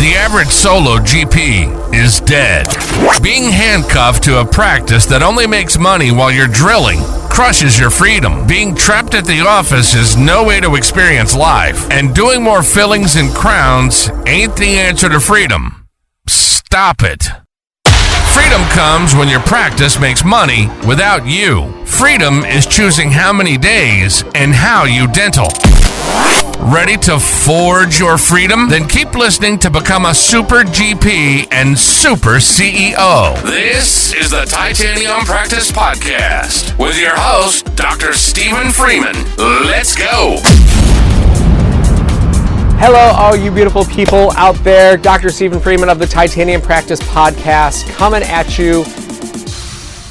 The average solo GP is dead. Being handcuffed to a practice that only makes money while you're drilling crushes your freedom. Being trapped at the office is no way to experience life. And doing more fillings and crowns ain't the answer to freedom. Stop it. Freedom comes when your practice makes money without you. Freedom is choosing how many days and how you dental. Ready to forge your freedom? Then keep listening to become a super GP and super CEO. This is the Titanium Practice Podcast with your host, Dr. Stephen Freeman. Let's go. Hello, all you beautiful people out there. Dr. Stephen Freeman of the Titanium Practice Podcast coming at you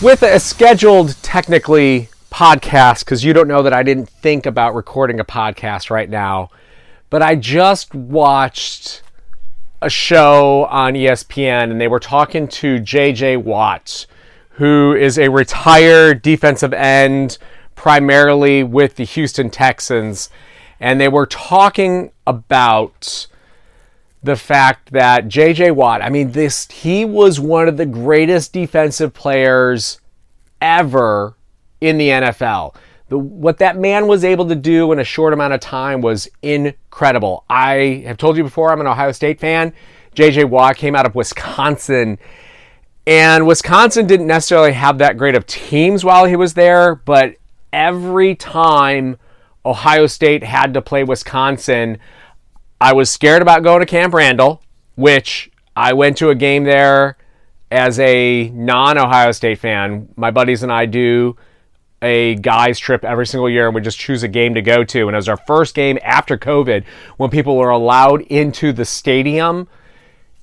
with a scheduled, technically, podcast, because you don't know that I didn't think about recording a podcast right now. But I just watched a show on ESPN, and they were talking to J.J. Watt, who is a retired defensive end, primarily with the Houston Texans. And they were talking about the fact that J.J. Watt, he was one of the greatest defensive players ever in the NFL. What that man was able to do in a short amount of time was incredible. I have told you before, I'm an Ohio State fan. J.J. Watt came out of Wisconsin. And Wisconsin didn't necessarily have that great of teams while he was there, but every time Ohio State had to play Wisconsin, I was scared about going to Camp Randall, which I went to a game there as a non-Ohio State fan. My buddies and I do a guys trip every single year, and we just choose a game to go to. And it was our first game after COVID when people were allowed into the stadium,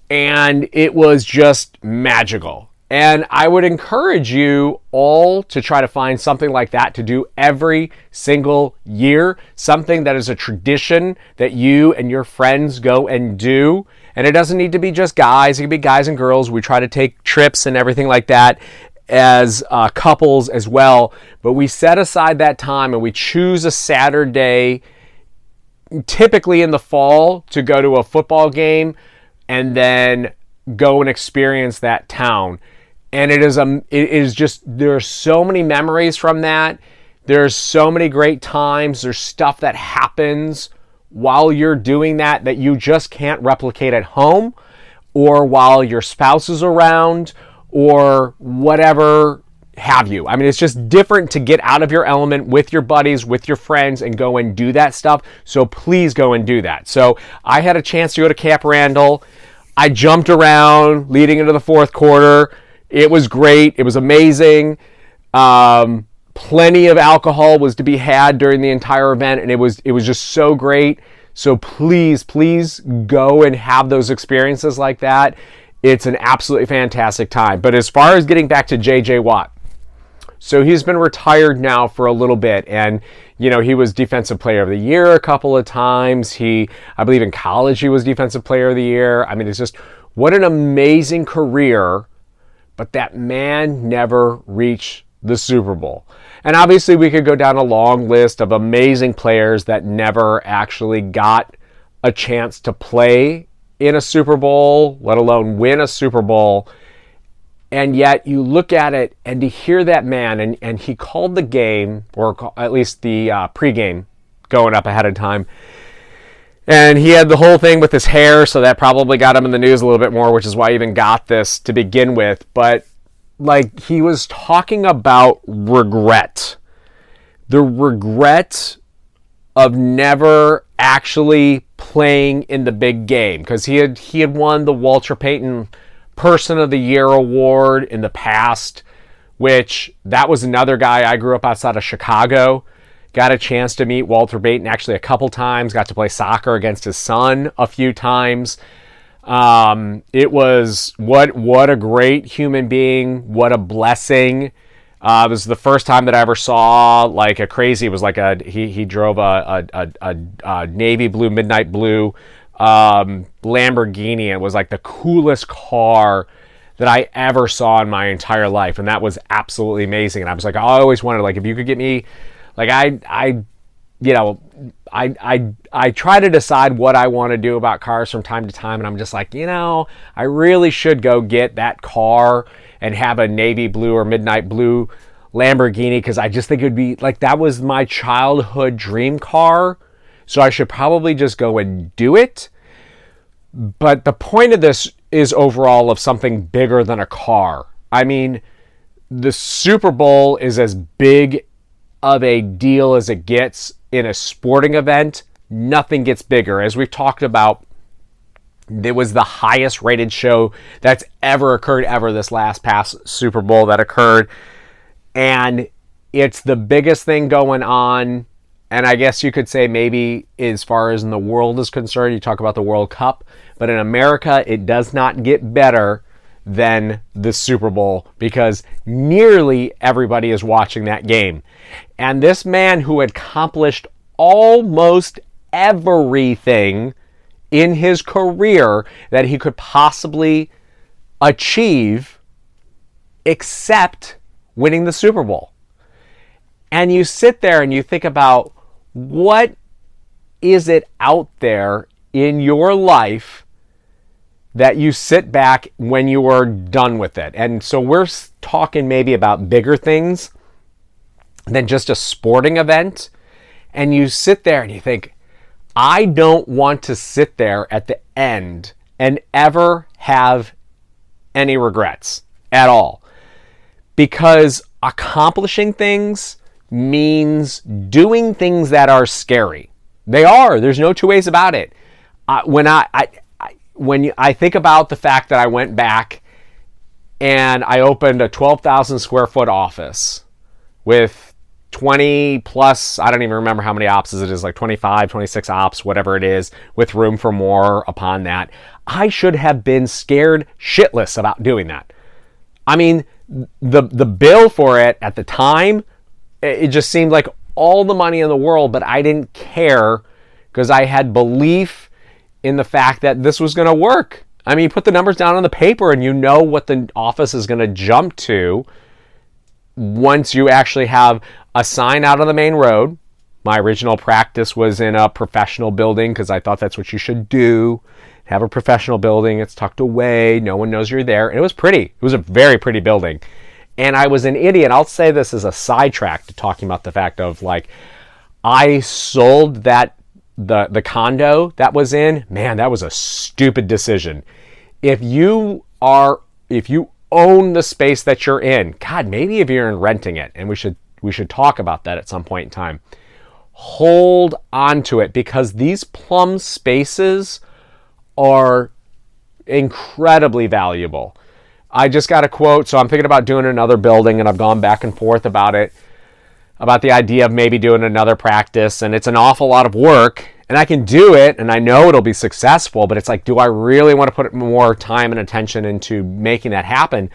and it was just magical. And I would encourage you all to try to find something like that to do every single year, something that is a tradition that you and your friends go and do. And it doesn't need to be just guys, it can be guys and girls. We try to take trips and everything like that as couples as well. But we set aside that time and we choose a Saturday, typically in the fall, to go to a football game and then go and experience that town. And it is just, there are so many memories from that. There's so many great times. There's stuff that happens while you're doing that you just can't replicate at home, or while your spouse is around, or whatever have you. It's just different to get out of your element with your buddies, with your friends, and go and do that stuff. So please go and do that. So I had a chance to go to Camp Randall. I jumped around leading into the fourth quarter. It was great. It was amazing. Plenty of alcohol was to be had during the entire event, and it was just so great. So please go and have those experiences like that. It's an absolutely fantastic time. But as far as getting back to J.J. Watt, so he's been retired now for a little bit, and he was Defensive Player of the Year a couple of times. I believe in college he was Defensive Player of the Year. It's just, what an amazing career. But that man never reached the Super Bowl. And obviously we could go down a long list of amazing players that never actually got a chance to play in a Super Bowl, let alone win a Super Bowl. And yet you look at it, and to hear that man, and he called the game, or at least the pregame going up ahead of time. And he had the whole thing with his hair, so that probably got him in the news a little bit more, which is why I even got this to begin with. But he was talking about regret. The regret of never actually playing in the big game. Because he had won the Walter Payton Person of the Year award in the past, which that was another guy. I grew up outside of Chicago. Got a chance to meet Walter Payton actually a couple times. Got to play soccer against his son a few times. It was what a great human being. What a blessing. It was the first time that I ever saw like a crazy. It was like he drove a navy blue, midnight blue Lamborghini. It was like the coolest car that I ever saw in my entire life, and that was absolutely amazing. And I was like, I always wanted, like, if you could get me. Like, I you know, I try to decide what I want to do about cars from time to time, and I'm just like, I really should go get that car and have a navy blue or midnight blue Lamborghini, because I just think it would be like, that was my childhood dream car, so I should probably just go and do it. But the point of this is overall of something bigger than a car. I mean, the Super Bowl is as big of a deal as it gets in a sporting event. Nothing gets bigger. As we've talked about, it was the highest rated show that's ever occurred this past Super Bowl that occurred. And it's the biggest thing going on. And I guess you could say maybe as far as in the world is concerned, you talk about the World Cup, but in America, it does not get better than the Super Bowl, because nearly everybody is watching that game. And this man who accomplished almost everything in his career that he could possibly achieve except winning the Super Bowl. And you sit there and you think about, what is it out there in your life that you sit back when you are done with it? And so we're talking maybe about bigger things than just a sporting event. And you sit there and you think, I don't want to sit there at the end and ever have any regrets at all. Because accomplishing things means doing things that are scary. They are. There's no two ways about it. When I think about the fact that I went back and I opened a 12,000 square foot office with 20 plus, I don't even remember how many ops it is, like 25, 26 ops, whatever it is, with room for more upon that, I should have been scared shitless about doing that. I mean, the bill for it at the time, it just seemed like all the money in the world, but I didn't care because I had belief in the fact that this was going to work. I mean, you put the numbers down on the paper and you know what the office is going to jump to once you actually have a sign out on the main road. My original practice was in a professional building because I thought that's what you should do. Have a professional building. It's tucked away. No one knows you're there. And it was pretty. It was a very pretty building. And I was an idiot. I'll say this as a sidetrack to talking about the fact of, like, I sold that the condo that was in. Man, that was a stupid decision. If you own the space that you're in, God, maybe if you're renting it, and we should talk about that at some point in time. Hold on to it, because these plum spaces are incredibly valuable. I just got a quote, so I'm thinking about doing another building, and I've gone back and forth about it, about the idea of maybe doing another practice, and it's an awful lot of work, and I can do it, and I know it'll be successful, but it's like, do I really want to put more time and attention into making that happen?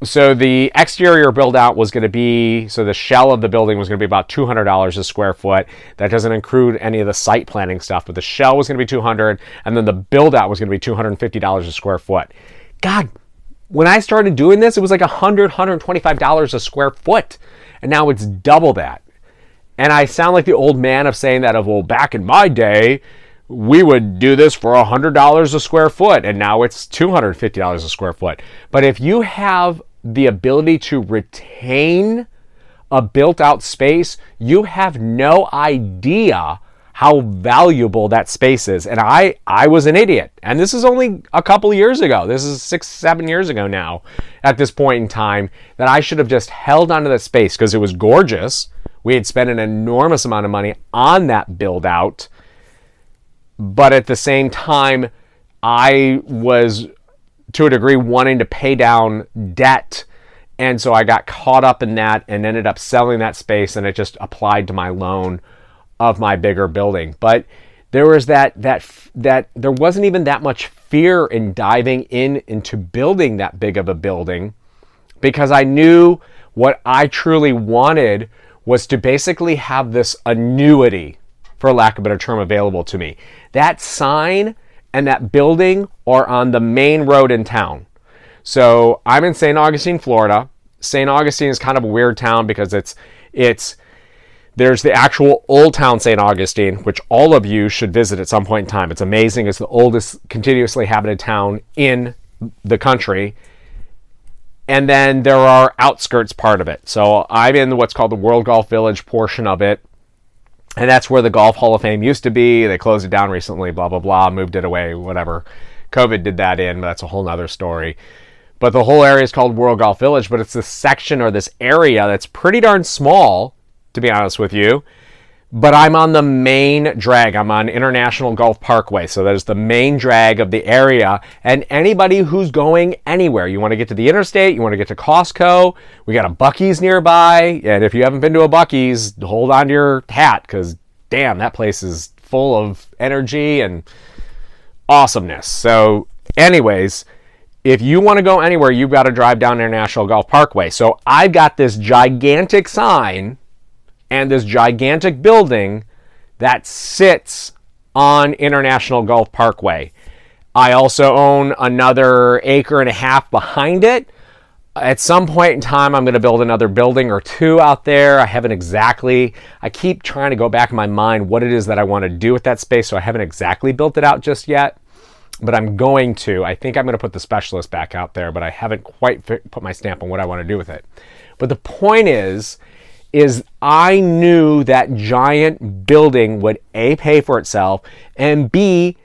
So the exterior build out was going to be, so the shell of the building was going to be about $200 a square foot. That doesn't include any of the site planning stuff, but the shell was going to be $200, and then the build out was going to be $250 a square foot. God, when I started doing this, it was like $125 a square foot, and now it's double that. And I sound like the old man of saying that of, well, back in my day, we would do this for $100 a square foot, and now it's $250 a square foot. But if you have the ability to retain a built-out space, you have no idea how valuable that space is. And I was an idiot. And this is only a couple of years ago. This is 6-7 years ago now at this point in time, that I should have just held onto that space because it was gorgeous. We had spent an enormous amount of money on that build out. But at the same time, I was, to a degree, wanting to pay down debt. And so I got caught up in that and ended up selling that space, and it just applied to my loan of my bigger building. But there was that there wasn't even that much fear in diving into building that big of a building, because I knew what I truly wanted was to basically have this annuity, for lack of a better term, available to me. That sign and that building are on the main road in town. So I'm in St. Augustine, Florida. St. Augustine is kind of a weird town because it's There's the actual Old Town St. Augustine, which all of you should visit at some point in time. It's amazing. It's the oldest continuously inhabited town in the country. And then there are outskirts part of it. So I'm in what's called the World Golf Village portion of it. And that's where the Golf Hall of Fame used to be. They closed it down recently, blah, blah, blah, moved it away, whatever. COVID did that in, but that's a whole nother story. But the whole area is called World Golf Village, but it's this section or this area that's pretty darn small, to be honest with you. But I'm on the main drag. I'm on International Golf Parkway. So that is the main drag of the area. And anybody who's going anywhere, you want to get to the interstate, you want to get to Costco, we got a Buc-ee's nearby. And if you haven't been to a Buc-ee's, hold on to your hat, because damn, that place is full of energy and awesomeness. So anyways, if you want to go anywhere, you've got to drive down International Golf Parkway. So I've got this gigantic sign and this gigantic building that sits on International Golf Parkway. I also own another 1.5 acres behind it. At some point in time, I'm going to build another building or two out there. I keep trying to go back in my mind what it is that I want to do with that space, so I haven't exactly built it out just yet. But I'm going to. I think I'm going to put the specialist back out there, but I haven't quite put my stamp on what I want to do with it. But the point is I knew that giant building would A, pay for itself, and B,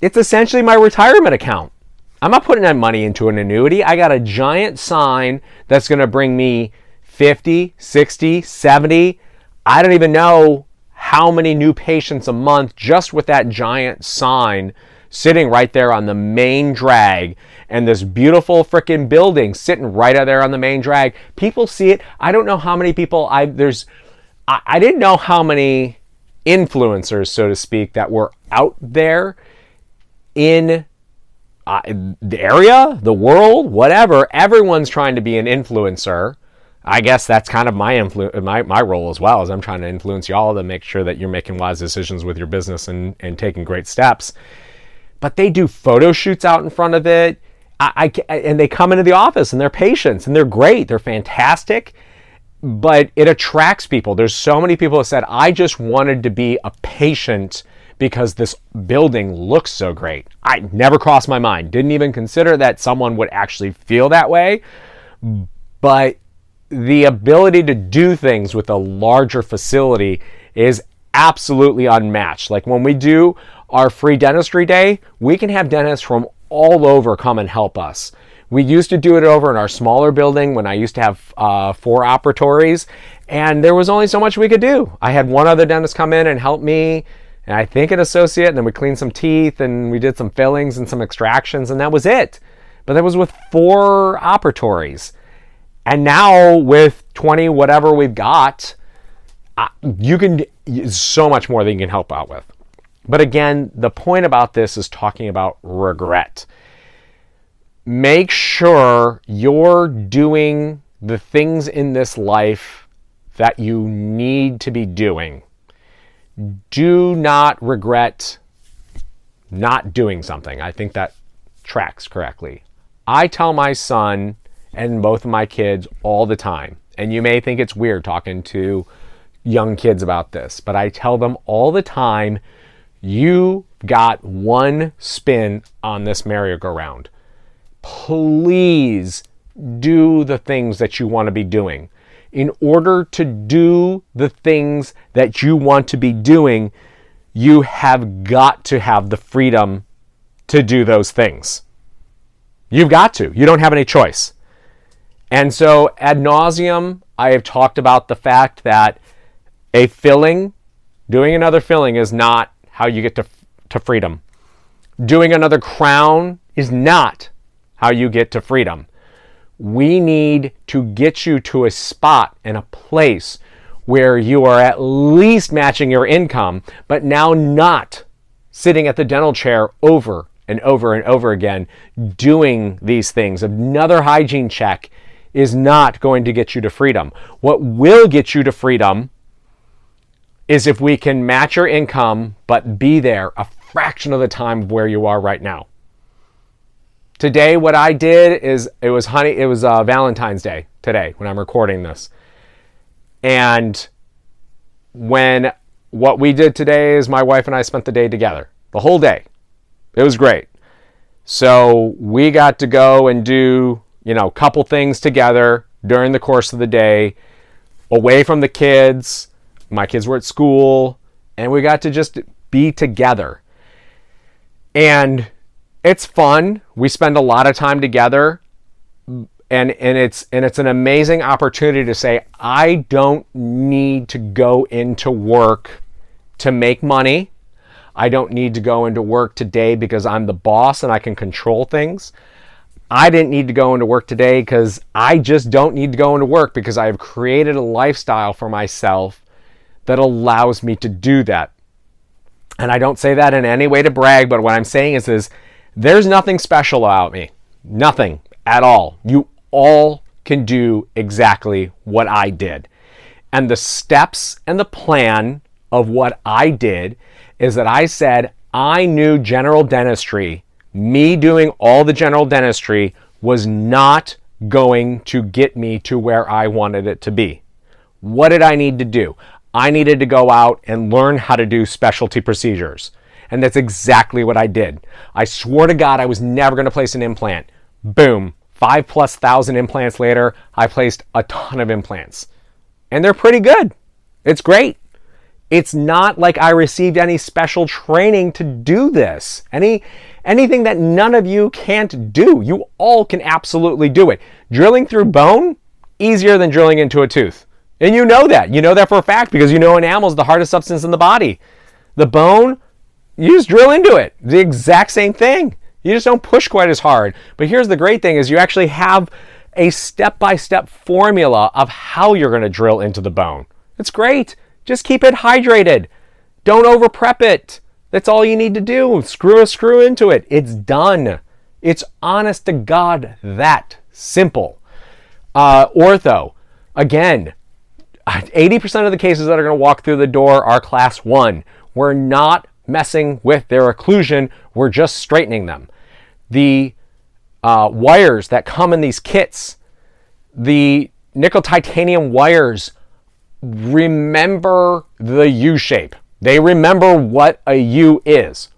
it's essentially my retirement account. I'm not putting that money into an annuity. I got a giant sign that's going to bring me 50, 60, 70. I don't even know how many new patients a month just with that giant sign sitting right there on the main drag, and this beautiful freaking building sitting right out there on the main drag. People see it. I don't know how many people I didn't know how many influencers, so to speak, that were out there in the area, the world, whatever. Everyone's trying to be an influencer. I guess that's kind of my role as well, as I'm trying to influence y'all to make sure that you're making wise decisions with your business and taking great steps. But they do photo shoots out in front of it. And they come into the office and they're patients and they're great. They're fantastic. But it attracts people. There's so many people that said, I just wanted to be a patient because this building looks so great. I never crossed my mind. Didn't even consider that someone would actually feel that way. But the ability to do things with a larger facility is absolutely unmatched. Like when we do our free dentistry day, we can have dentists from all over come and help us. We used to do it over in our smaller building when I used to have 4 operatories, and there was only so much we could do. I had one other dentist come in and help me, and I think an associate, and then we cleaned some teeth and we did some fillings and some extractions, and that was it. But that was with 4 operatories. And now with 20 whatever we've got, so much more that you can help out with. But again, the point about this is talking about regret. Make sure you're doing the things in this life that you need to be doing. Do not regret not doing something. I think that tracks correctly. I tell my son and both of my kids all the time, and you may think it's weird talking to young kids about this, but I tell them all the time, you got one spin on this merry-go-round. Please do the things that you want to be doing. In order to do the things that you want to be doing, you have got to have the freedom to do those things. You've got to. You don't have any choice. And so ad nauseum, I have talked about the fact that a filling, doing another filling is not how you get to freedom. Doing another crown is not how you get to freedom. We need to get you to a spot and a place where you are at least matching your income, but now not sitting at the dental chair over and over and over again doing these things. Another hygiene check is not going to get you to freedom. What will get you to freedom is if we can match your income, but be there a fraction of the time of where you are right now. Today, what I did is, it was Valentine's Day today when I'm recording this. And when what we did today is my wife and I spent the day together, the whole day. It was great. So we got to go and do, a couple things together during the course of the day, away from the kids. My kids were at school, and we got to just be together. And it's fun. We spend a lot of time together, and it's an amazing opportunity to say, I don't need to go into work to make money. I don't need to go into work today because I'm the boss and I can control things. I didn't need to go into work today because I just don't need to go into work because I have created a lifestyle for myself that allows me to do that. And I don't say that in any way to brag, but what I'm saying is there's nothing special about me. Nothing at all. You all can do exactly what I did. And the steps and the plan of what I did is that I said I knew general dentistry, me doing all the general dentistry was not going to get me to where I wanted it to be. What did I need to do? I needed to go out and learn how to do specialty procedures. And that's exactly what I did. I swore to God I was never going to place an implant. Boom. 5,000+ implants later, I placed a ton of implants. And they're pretty good. It's great. It's not like I received any special training to do this. Anything that none of you can't do. You all can absolutely do it. Drilling through bone, easier than drilling into a tooth. And you know that. You know that for a fact because you know enamel is the hardest substance in the body. The bone, you just drill into it. The exact same thing. You just don't push quite as hard. But here's the great thing is you actually have a step-by-step formula of how you're going to drill into the bone. It's great. Just keep it hydrated. Don't over prep it. That's all you need to do. Screw a screw into it. It's done. It's honest to God that simple. Ortho, again, 80% of the cases that are going to walk through the door are class 1. We're not messing with their occlusion. We're just straightening them. The wires that come in these kits, the nickel titanium wires, remember the U shape. They remember what a U is.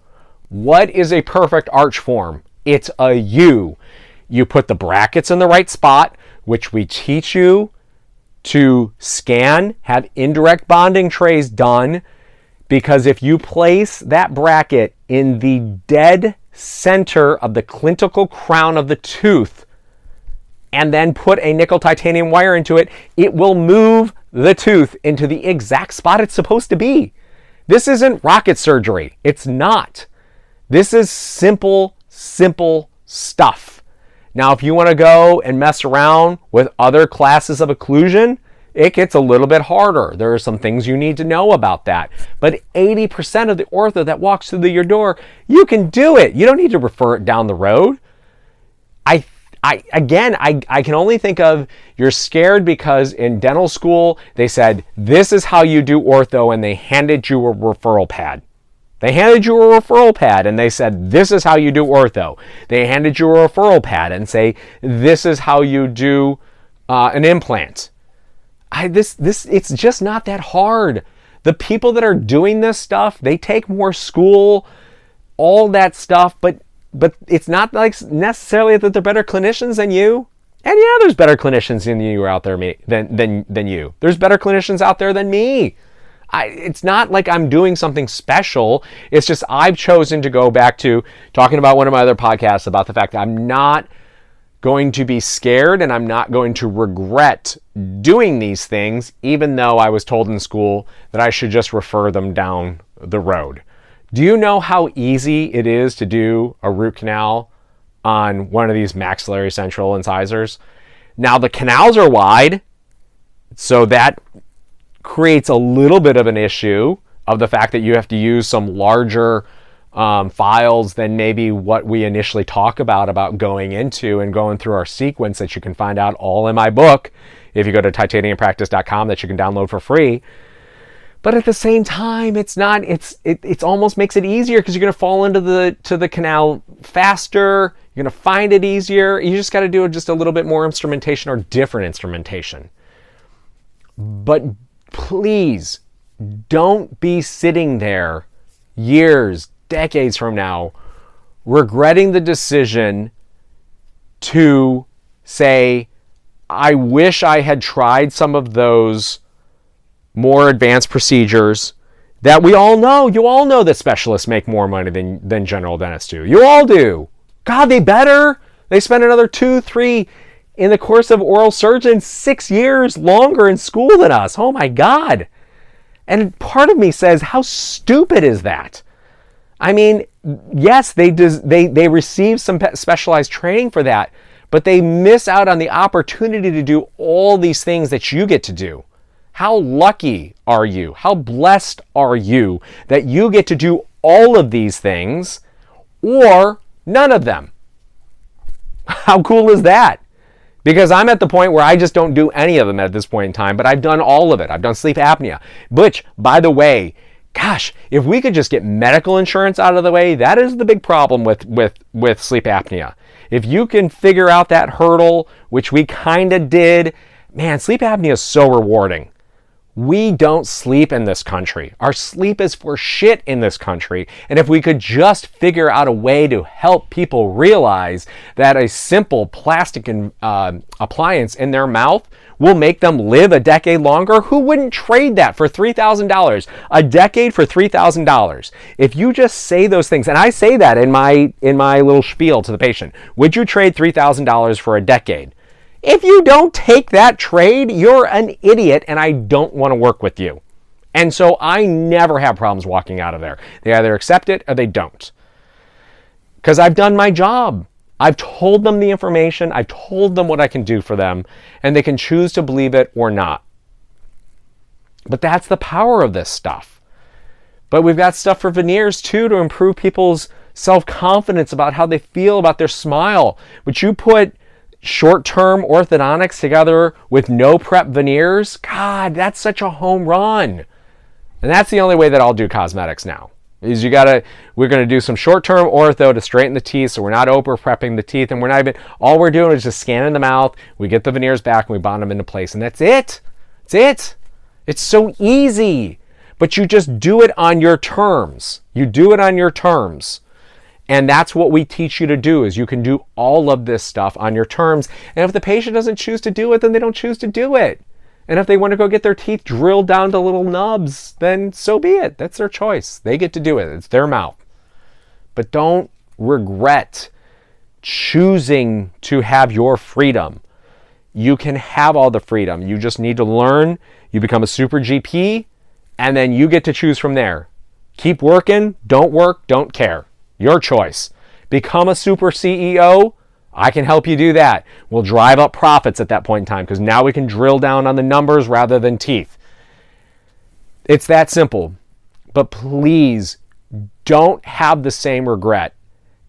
What is a perfect arch form? It's a U. You put the brackets in the right spot, which we teach you to scan, have indirect bonding trays done, because if you place that bracket in the dead center of the clinical crown of the tooth and then put a nickel titanium wire into it, it will move the tooth into the exact spot it's supposed to be. This isn't rocket surgery. It's not. This is simple stuff. Now, if you want to go and mess around with other classes of occlusion, it gets a little bit harder. There are some things you need to know about that. But 80% of the ortho that walks through your door, you can do it. You don't need to refer it down the road. I can only think of you're scared because in dental school, they said, this is how you do ortho, and they handed you a referral pad. They handed you a referral pad and they said, this is how you do ortho. They handed you a referral pad and say, this is how you do an implant. It's just not that hard. The people that are doing this stuff, they take more school, all that stuff, but it's not like necessarily that they're better clinicians than you. And yeah, there's better clinicians than you out there than you. There's better clinicians out there than me. It's not like I'm doing something special. It's just I've chosen to go back to talking about one of my other podcasts about the fact that I'm not going to be scared and I'm not going to regret doing these things, even though I was told in school that I should just refer them down the road. Do you know how easy it is to do a root canal on one of these maxillary central incisors? Now the canals are wide, so that creates a little bit of an issue of the fact that you have to use some larger files than maybe what we initially talk about going into and going through our sequence that you can find out all in my book if you go to titaniumpractice.com that you can download for free. But at the same time, it's almost makes it easier because you're going to fall into the canal faster. You're going to find it easier. You just got to do just a little bit more instrumentation or different instrumentation. But please Don't be sitting there years, decades from now, regretting the decision to say, I wish I had tried some of those more advanced procedures that we all know. You all know that specialists make more money than general dentists do. You all do. God, they better. They spend another 2, 3 in the course of oral surgeon, 6 years longer in school than us. Oh my God. And part of me says, how stupid is that? I mean, yes, they receive some specialized training for that, but they miss out on the opportunity to do all these things that you get to do. How lucky are you? How blessed are you that you get to do all of these things or none of them? How cool is that? Because I'm at the point where I just don't do any of them at this point in time, but I've done all of it. I've done sleep apnea, which, by the way, gosh, if we could just get medical insurance out of the way, that is the big problem with sleep apnea. If you can figure out that hurdle, which we kind of did, man, sleep apnea is so rewarding. We don't sleep in this country. Our sleep is for shit in this country. And if we could just figure out a way to help people realize that a simple plastic appliance in their mouth will make them live a decade longer, who wouldn't trade that for $3,000? A decade for $3,000. If you just say those things, and I say that in my little spiel to the patient, would you trade $3,000 for a decade? If you don't take that trade, you're an idiot and I don't want to work with you. And so I never have problems walking out of there. They either accept it or they don't. Because I've done my job. I've told them the information. I've told them what I can do for them. And they can choose to believe it or not. But that's the power of this stuff. But we've got stuff for veneers too to improve people's self-confidence about how they feel about their smile. But you put short-term orthodontics together with no prep veneers, God, that's such a home run. And that's the only way that I'll do cosmetics now. Is we're going to do some short-term ortho to straighten the teeth, so we're not over prepping the teeth, and all we're doing is just scanning the mouth, we get the veneers back, and we bond them into place, and that's it. That's it. It's so easy. But you just do it on your terms. You do it on your terms. And that's what we teach you to do, is you can do all of this stuff on your terms. And if the patient doesn't choose to do it, then they don't choose to do it. And if they want to go get their teeth drilled down to little nubs, then so be it. That's their choice. They get to do it. It's their mouth. But don't regret choosing to have your freedom. You can have all the freedom. You just need to learn. You become a super GP, and then you get to choose from there. Keep working, don't work, don't care. Your choice. Become a super CEO. I can help you do that. We'll drive up profits at that point in time because now we can drill down on the numbers rather than teeth. It's that simple. But please don't have the same regret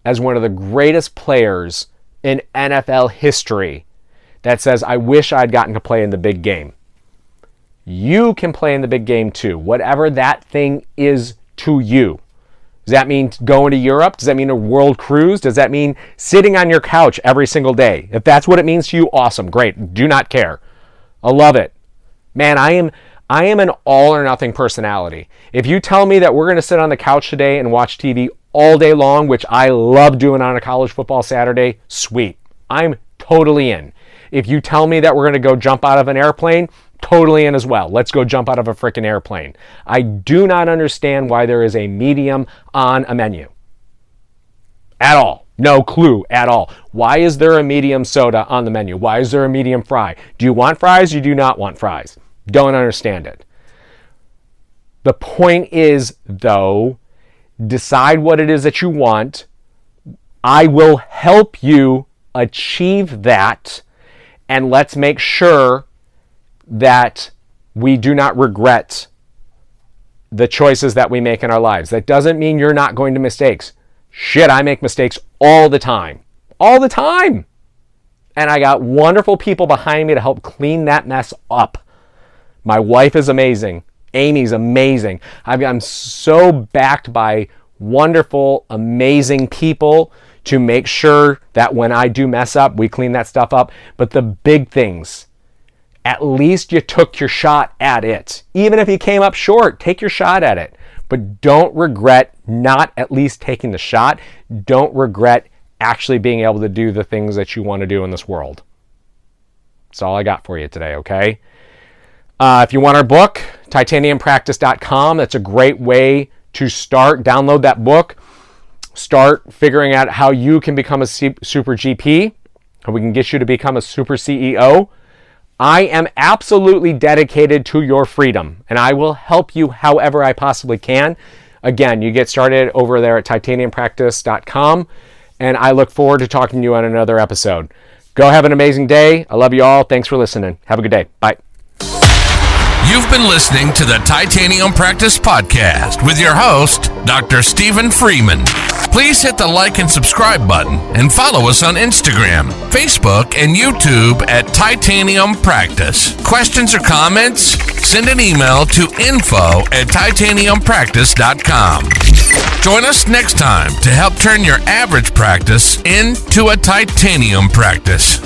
as one of the greatest players in NFL history that says, I wish I'd gotten to play in the big game. You can play in the big game too, whatever that thing is to you. Does that mean going to Europe? Does that mean a world cruise? Does that mean sitting on your couch every single day? If that's what it means to you, awesome, great. Do not care. I love it. Man, I am an all or nothing personality. If you tell me that we're going to sit on the couch today and watch TV all day long, which I love doing on a college football Saturday, sweet. I'm totally in. If you tell me that we're going to go jump out of an airplane, totally in as well. Let's go jump out of a freaking airplane. I do not understand why there is a medium on a menu. At all. No clue at all. Why is there a medium soda on the menu? Why is there a medium fry? Do you want fries? You do not want fries. Don't understand it. The point is, though, decide what it is that you want. I will help you achieve that, and let's make sure that we do not regret the choices that we make in our lives. That doesn't mean you're not going to mistakes. Shit, I make mistakes all the time. All the time. And I got wonderful people behind me to help clean that mess up. My wife is amazing. Amy's amazing. I'm so backed by wonderful, amazing people to make sure that when I do mess up, we clean that stuff up. But the big things, at least you took your shot at it. Even if you came up short, take your shot at it. But don't regret not at least taking the shot. Don't regret actually being able to do the things that you want to do in this world. That's all I got for you today, okay? If you want our book, titaniumpractice.com, that's a great way to start. Download that book. Start figuring out how you can become a super GP, how we can get you to become a super CEO. I am absolutely dedicated to your freedom, and I will help you however I possibly can. Again, you get started over there at titaniumpractice.com, and I look forward to talking to you on another episode. Go have an amazing day. I love you all. Thanks for listening. Have a good day. Bye. You've been listening to the Titanium Practice Podcast with your host, Dr. Stephen Freeman. Please hit the like and subscribe button and follow us on Instagram, Facebook, and YouTube at Titanium Practice. Questions or comments? Send an email to info@titaniumpractice.com. Join us next time to help turn your average practice into a titanium practice.